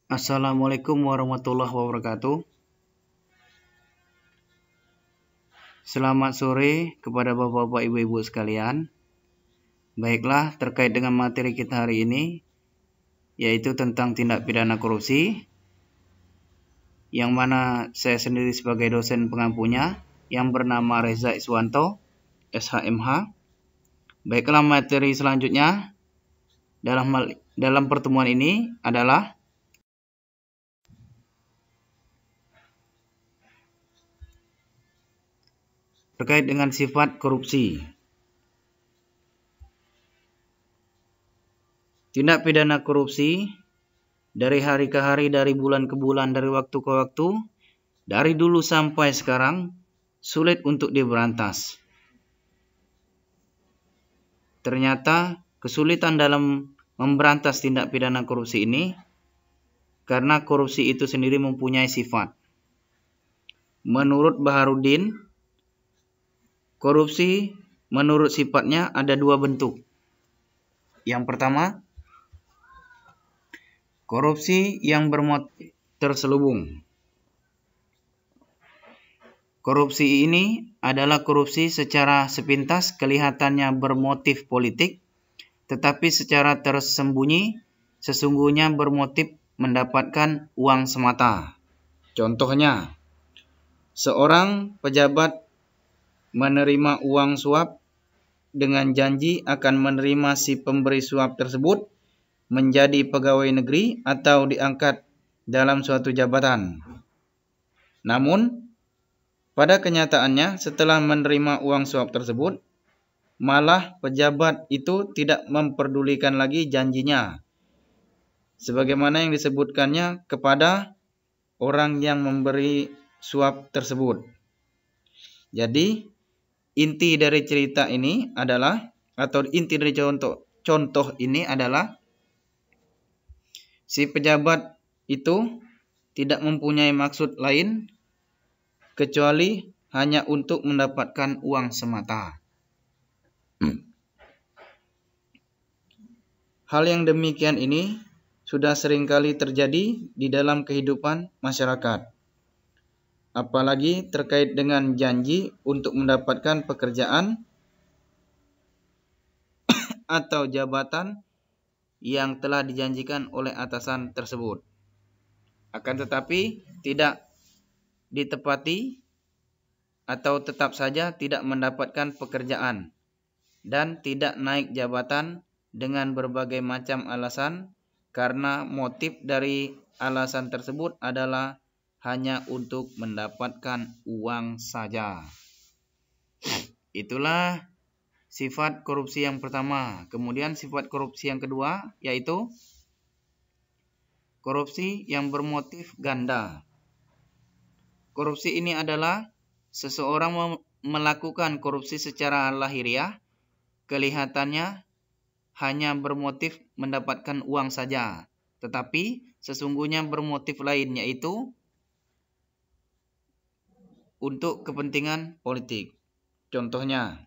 Assalamualaikum warahmatullahi wabarakatuh. Selamat sore kepada bapak-bapak, ibu-ibu sekalian. Baiklah, terkait dengan materi kita hari ini, yaitu tentang tindak pidana korupsi, yang mana saya sendiri sebagai dosen pengampunya, yang bernama Reza Iswanto, SHMH. Baiklah, materi selanjutnya dalam pertemuan ini adalah terkait dengan sifat korupsi. Tindak pidana korupsi dari hari ke hari, dari bulan ke bulan, dari waktu ke waktu, dari dulu sampai sekarang sulit untuk diberantas. Ternyata kesulitan dalam memberantas tindak pidana korupsi ini karena korupsi itu sendiri mempunyai sifat. Menurut Baharudin, korupsi menurut sifatnya ada dua bentuk. Yang pertama, korupsi yang bermotif terselubung. Korupsi ini adalah korupsi secara sepintas kelihatannya bermotif politik, tetapi secara tersembunyi sesungguhnya bermotif mendapatkan uang semata. Contohnya, seorang pejabat menerima uang suap dengan janji akan menerima si pemberi suap tersebut menjadi pegawai negeri atau diangkat dalam suatu jabatan. Namun, pada kenyataannya setelah menerima uang suap tersebut, malah pejabat itu tidak memperdulikan lagi janjinya, sebagaimana yang disebutkannya kepada orang yang memberi suap tersebut. Jadi, inti dari cerita ini adalah, atau inti dari contoh ini adalah, si pejabat itu tidak mempunyai maksud lain kecuali hanya untuk mendapatkan uang semata. Hal yang demikian ini sudah seringkali terjadi di dalam kehidupan masyarakat. Apalagi terkait dengan janji untuk mendapatkan pekerjaan atau jabatan yang telah dijanjikan oleh atasan tersebut. Akan tetapi tidak ditepati atau tetap saja tidak mendapatkan pekerjaan dan tidak naik jabatan dengan berbagai macam alasan, karena motif dari alasan tersebut adalah hanya untuk mendapatkan uang saja. Itulah sifat korupsi yang pertama. Kemudian sifat korupsi yang kedua yaitu korupsi yang bermotif ganda. Korupsi ini adalah seseorang melakukan korupsi secara lahiriah, kelihatannya hanya bermotif mendapatkan uang saja, tetapi sesungguhnya bermotif lain, yaitu untuk kepentingan politik. Contohnya,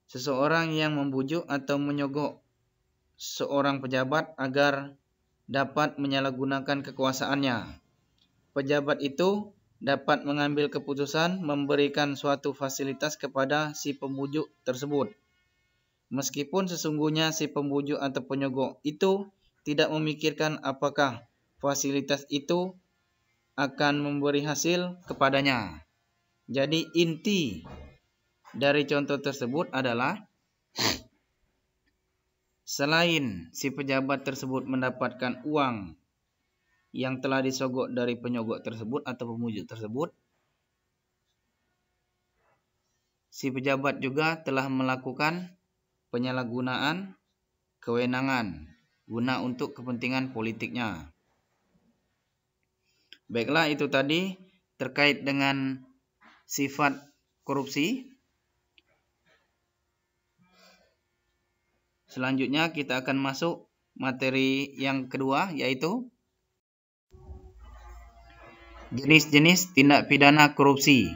seseorang yang membujuk atau menyogok seorang pejabat agar dapat menyalahgunakan kekuasaannya. Pejabat itu dapat mengambil keputusan memberikan suatu fasilitas kepada si pembujuk tersebut, meskipun sesungguhnya si pembujuk atau penyogok itu tidak memikirkan apakah fasilitas itu akan memberi hasil kepadanya. Jadi inti dari contoh tersebut adalah, selain si pejabat tersebut mendapatkan uang yang telah disogok dari penyogok tersebut atau pemujuk tersebut, si pejabat juga telah melakukan penyalahgunaan kewenangan guna untuk kepentingan politiknya. Baiklah, itu tadi terkait dengan sifat korupsi. Selanjutnya kita akan masuk materi yang kedua, yaitu jenis-jenis tindak pidana korupsi.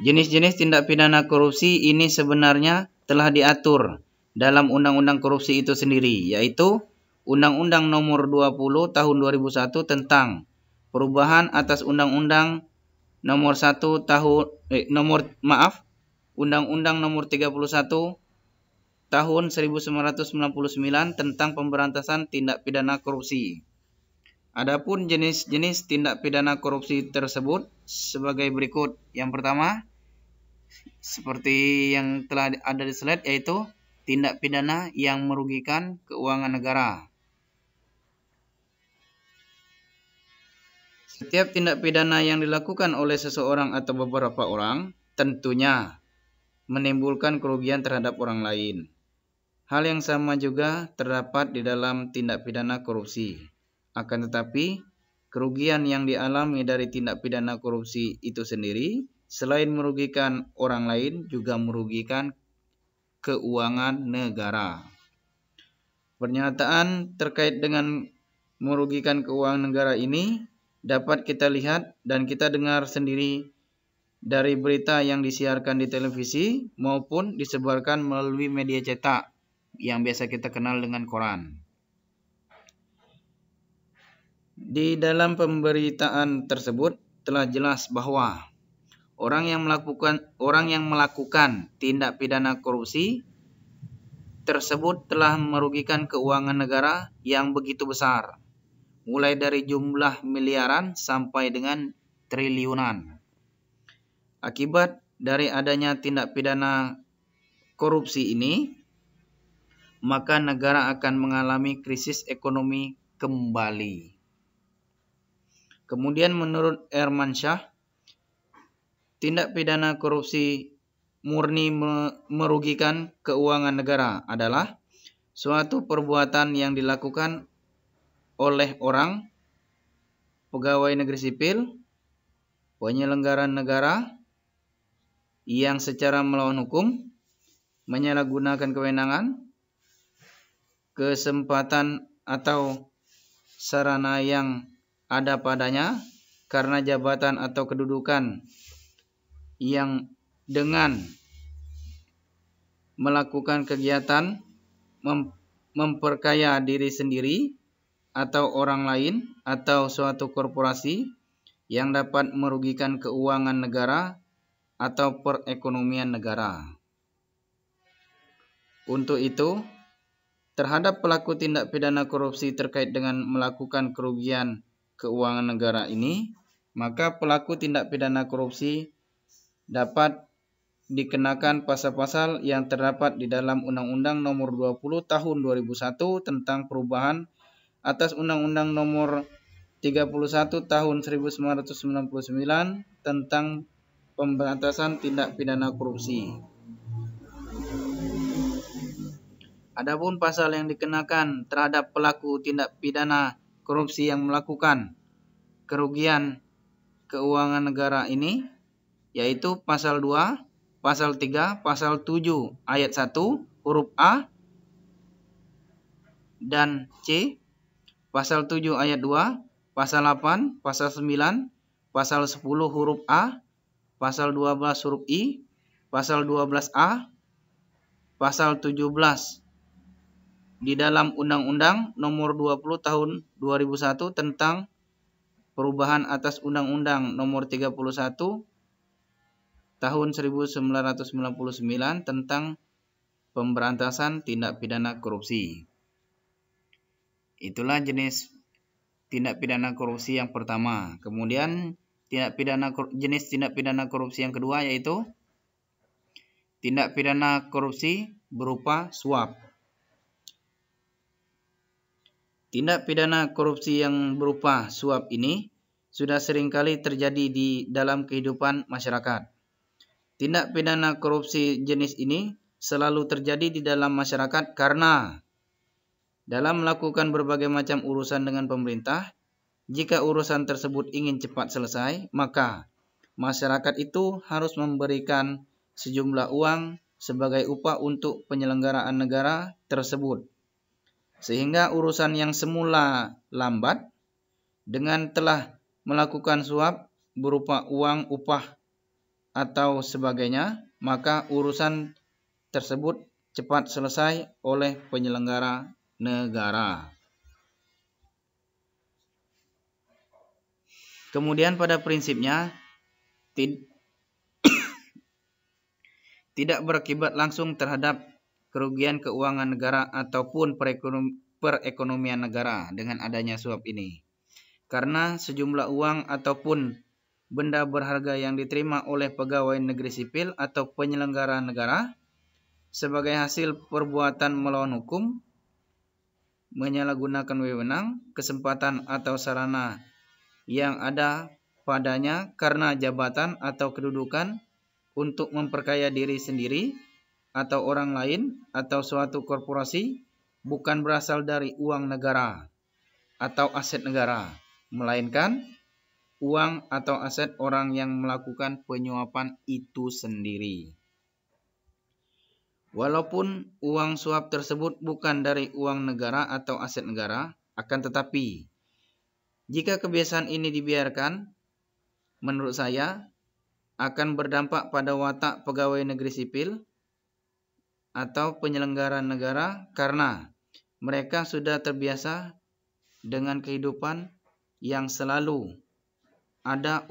Jenis-jenis tindak pidana korupsi ini sebenarnya telah diatur dalam Undang-Undang Korupsi itu sendiri, yaitu Undang-Undang Nomor 20 Tahun 2001 tentang perubahan atas Undang-Undang Nomor 1 Tahun Undang-Undang Nomor 31 Tahun 1999 tentang pemberantasan tindak pidana korupsi. Adapun jenis-jenis tindak pidana korupsi tersebut sebagai berikut. Yang pertama, seperti yang telah ada di slide, yaitu tindak pidana yang merugikan keuangan negara. Setiap tindak pidana yang dilakukan oleh seseorang atau beberapa orang tentunya menimbulkan kerugian terhadap orang lain. Hal yang sama juga terdapat di dalam tindak pidana korupsi. Akan tetapi, kerugian yang dialami dari tindak pidana korupsi itu sendiri, selain merugikan orang lain, juga merugikan keuangan negara. Pernyataan terkait dengan merugikan keuangan negara ini dapat kita lihat dan kita dengar sendiri dari berita yang disiarkan di televisi maupun disebarkan melalui media cetak yang biasa kita kenal dengan koran. Di dalam pemberitaan tersebut telah jelas bahwa orang yang melakukan tindak pidana korupsi tersebut telah merugikan keuangan negara yang begitu besar, mulai dari jumlah miliaran sampai dengan triliunan. Akibat dari adanya tindak pidana korupsi ini, maka negara akan mengalami krisis ekonomi kembali. Kemudian menurut Hermansyah, tindak pidana korupsi murni merugikan keuangan negara adalah suatu perbuatan yang dilakukan oleh orang, pegawai negeri sipil, penyelenggara negara yang secara melawan hukum, menyalahgunakan kewenangan, kesempatan atau sarana yang ada padanya karena jabatan atau kedudukan yang dengan melakukan kegiatan memperkaya diri sendiri atau orang lain atau suatu korporasi yang dapat merugikan keuangan negara atau perekonomian negara. Untuk itu, terhadap pelaku tindak pidana korupsi terkait dengan melakukan kerugian keuangan negara ini, maka pelaku tindak pidana korupsi dapat dikenakan pasal-pasal yang terdapat di dalam Undang-Undang Nomor 20 Tahun 2001 tentang perubahan atas Undang-Undang Nomor 31 Tahun 1999 tentang pemberantasan tindak pidana korupsi. Adapun pasal yang dikenakan terhadap pelaku tindak pidana korupsi yang melakukan kerugian keuangan negara ini, yaitu pasal 2, pasal 3, pasal 7 ayat 1 huruf A dan C, pasal 7 ayat 2, pasal 8, pasal 9, pasal 10 huruf A, pasal 12 huruf I, pasal 12A, pasal 17 di dalam Undang-Undang Nomor 20 Tahun 2001 tentang perubahan atas Undang-Undang Nomor 31 Tahun 1999 tentang pemberantasan tindak pidana korupsi. Itulah jenis tindak pidana korupsi yang pertama. Kemudian jenis tindak pidana korupsi yang kedua yaitu tindak pidana korupsi berupa suap. Tindak pidana korupsi yang berupa suap ini sudah seringkali terjadi di dalam kehidupan masyarakat. Tindak pidana korupsi jenis ini selalu terjadi di dalam masyarakat karena dalam melakukan berbagai macam urusan dengan pemerintah, jika urusan tersebut ingin cepat selesai, maka masyarakat itu harus memberikan sejumlah uang sebagai upah untuk penyelenggaraan negara tersebut. Sehingga urusan yang semula lambat dengan telah melakukan suap berupa uang, upah, atau sebagainya, maka urusan tersebut cepat selesai oleh penyelenggara negara. Kemudian pada prinsipnya tidak berakibat langsung terhadap kerugian keuangan negara ataupun perekonomian negara dengan adanya suap ini. Karena sejumlah uang ataupun benda berharga yang diterima oleh pegawai negeri sipil atau penyelenggara negara sebagai hasil perbuatan melawan hukum, menyalahgunakan wewenang, kesempatan atau sarana yang ada padanya karena jabatan atau kedudukan untuk memperkaya diri sendiri atau orang lain atau suatu korporasi bukan berasal dari uang negara atau aset negara, melainkan uang atau aset orang yang melakukan penyuapan itu sendiri. Walaupun uang suap tersebut bukan dari uang negara atau aset negara, akan tetapi jika kebiasaan ini dibiarkan, menurut saya akan berdampak pada watak pegawai negeri sipil atau penyelenggara negara karena mereka sudah terbiasa dengan kehidupan yang selalu ada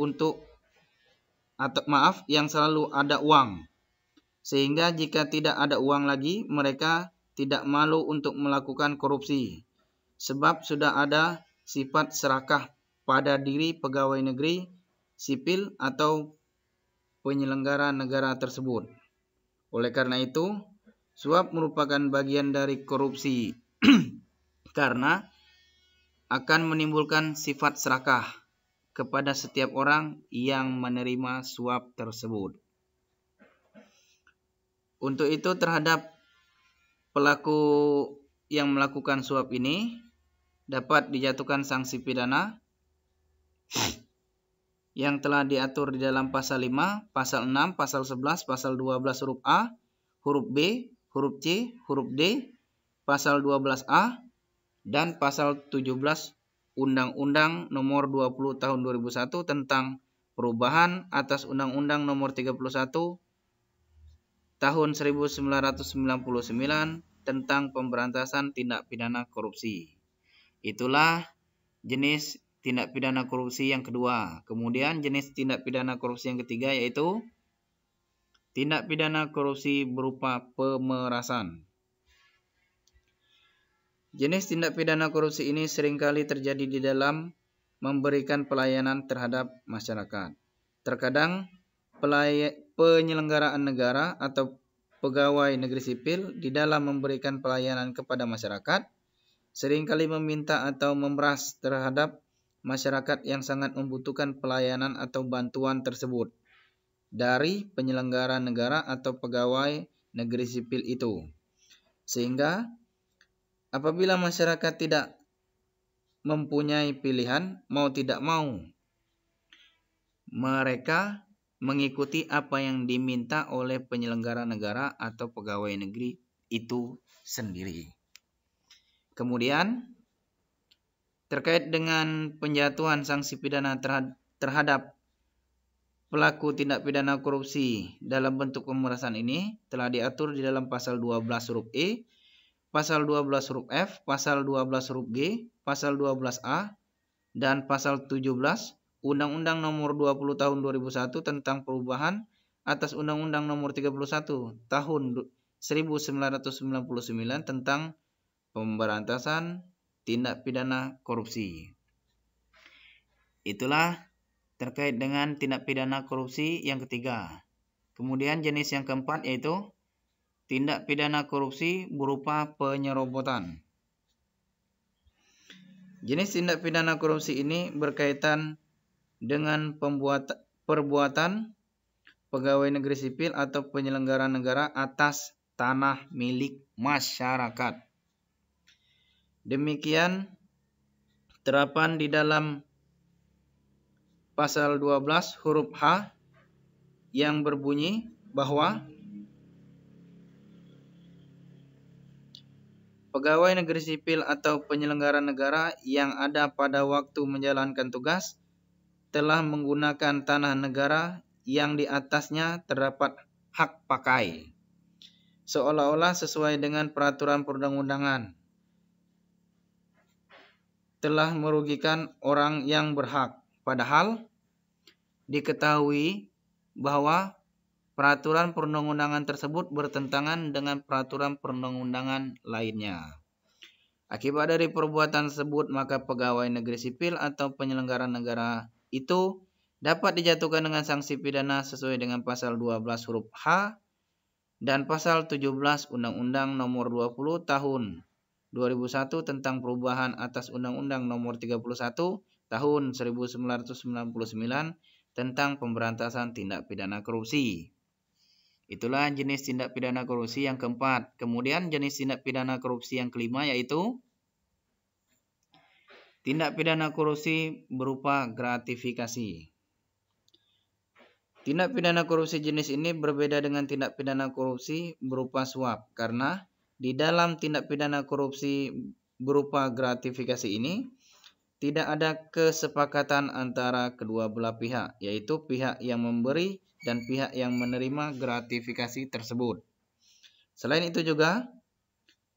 uang. Sehingga jika tidak ada uang lagi, mereka tidak malu untuk melakukan korupsi. Sebab sudah ada sifat serakah pada diri pegawai negeri sipil atau penyelenggara negara tersebut. Oleh karena itu, suap merupakan bagian dari korupsi karena akan menimbulkan sifat serakah kepada setiap orang yang menerima suap tersebut. Untuk itu terhadap pelaku yang melakukan suap ini dapat dijatuhkan sanksi pidana yang telah diatur di dalam pasal 5, pasal 6, pasal 11, pasal 12 huruf A, huruf B, huruf C, huruf D, pasal 12A, dan pasal 17 Undang-Undang Nomor 20 Tahun 2001 tentang perubahan atas Undang-Undang Nomor 31 Tahun 1999 tentang pemberantasan tindak pidana korupsi. Itulah jenis tindak pidana korupsi yang kedua. Kemudian jenis tindak pidana korupsi yang ketiga yaitu tindak pidana korupsi berupa pemerasan. Jenis tindak pidana korupsi ini seringkali terjadi di dalam memberikan pelayanan terhadap masyarakat. Terkadang penyelenggaraan negara atau pegawai negeri sipil di dalam memberikan pelayanan kepada masyarakat seringkali meminta atau memeras terhadap masyarakat yang sangat membutuhkan pelayanan atau bantuan tersebut dari penyelenggara negara atau pegawai negeri sipil itu. Sehingga apabila masyarakat tidak mempunyai pilihan, mau tidak mau, mereka mengikuti apa yang diminta oleh penyelenggara negara atau pegawai negeri itu sendiri. Kemudian, terkait dengan penjatuhan sanksi pidana terhadap pelaku tindak pidana korupsi dalam bentuk pemerasan ini telah diatur di dalam pasal 12 huruf E, pasal 12 huruf F, pasal 12 huruf G, pasal 12A, dan pasal 17 Undang-Undang Nomor 20 Tahun 2001 tentang perubahan atas Undang-Undang Nomor 31 Tahun 1999 tentang pemberantasan tindak pidana korupsi. Itulah terkait dengan tindak pidana korupsi yang ketiga. Kemudian jenis yang keempat yaitu tindak pidana korupsi berupa penyerobotan. Jenis tindak pidana korupsi ini berkaitan dengan perbuatan pegawai negeri sipil atau penyelenggara negara atas tanah milik masyarakat. Demikian terapan di dalam pasal 12 huruf H yang berbunyi bahwa pegawai negeri sipil atau penyelenggara negara yang ada pada waktu menjalankan tugas telah menggunakan tanah negara yang di atasnya terdapat hak pakai. seolah-olah sesuai dengan peraturan perundang-undangan, telah merugikan orang yang berhak, padahal diketahui bahwa peraturan perundang-undangan tersebut bertentangan dengan peraturan perundang-undangan lainnya. Akibat dari perbuatan tersebut, maka pegawai negeri sipil atau penyelenggara negara itu dapat dijatuhkan dengan sanksi pidana sesuai dengan pasal 12 huruf H dan pasal 17 Undang-Undang Nomor 20 Tahun 2001 tentang perubahan atas Undang-Undang Nomor 31 Tahun 1999 tentang pemberantasan tindak pidana korupsi. Itulah jenis tindak pidana korupsi yang keempat. Kemudian jenis tindak pidana korupsi yang kelima yaitu tindak pidana korupsi berupa gratifikasi. Tindak pidana korupsi jenis ini berbeda dengan tindak pidana korupsi berupa suap karena di dalam tindak pidana korupsi berupa gratifikasi ini tidak ada kesepakatan antara kedua belah pihak, yaitu pihak yang memberi dan pihak yang menerima gratifikasi tersebut. Selain itu juga,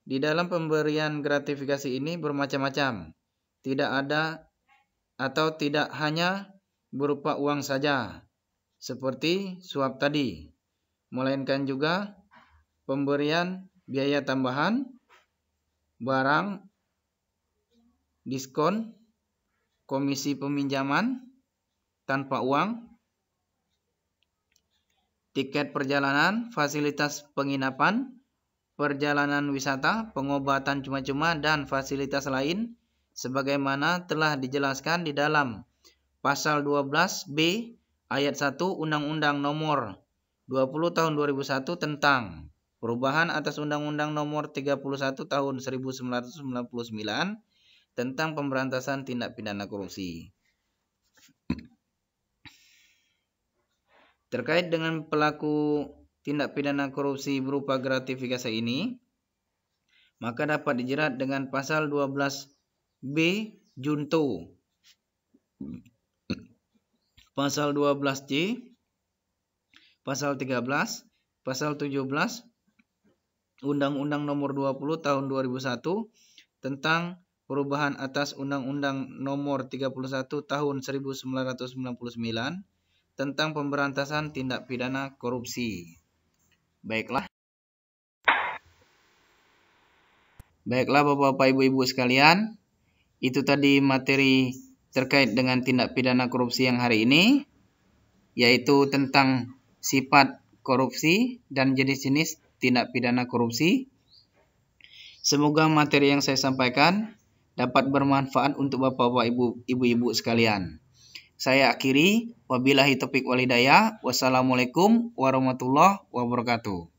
di dalam pemberian gratifikasi ini bermacam-macam. Tidak ada atau tidak hanya berupa uang saja, seperti suap tadi, melainkan juga pemberian biaya tambahan, barang, diskon, komisi peminjaman tanpa uang, tiket perjalanan, fasilitas penginapan, perjalanan wisata, pengobatan cuma-cuma, dan fasilitas lain sebagaimana telah dijelaskan di dalam pasal 12B ayat 1 Undang-Undang Nomor 20 Tahun 2001 tentang perubahan atas Undang-Undang Nomor 31 Tahun 1999 tentang pemberantasan tindak pidana korupsi. Terkait dengan pelaku tindak pidana korupsi berupa gratifikasi ini, maka dapat dijerat dengan pasal 12B junto, pasal 12C, pasal 13, pasal 17 Undang-Undang Nomor 20 Tahun 2001 tentang perubahan atas Undang-Undang Nomor 31 Tahun 1999 tentang pemberantasan tindak pidana korupsi. Baiklah Bapak-Bapak, Ibu-Ibu sekalian, itu tadi materi terkait dengan tindak pidana korupsi yang hari ini, yaitu tentang sifat korupsi dan jenis-jenis tindak pidana korupsi. Semoga materi yang saya sampaikan dapat bermanfaat untuk Bapak-Bapak, Ibu-Ibu sekalian. Saya akhiri, wabillahi taufiq wal hidayah. Wassalamualaikum warahmatullahi wabarakatuh.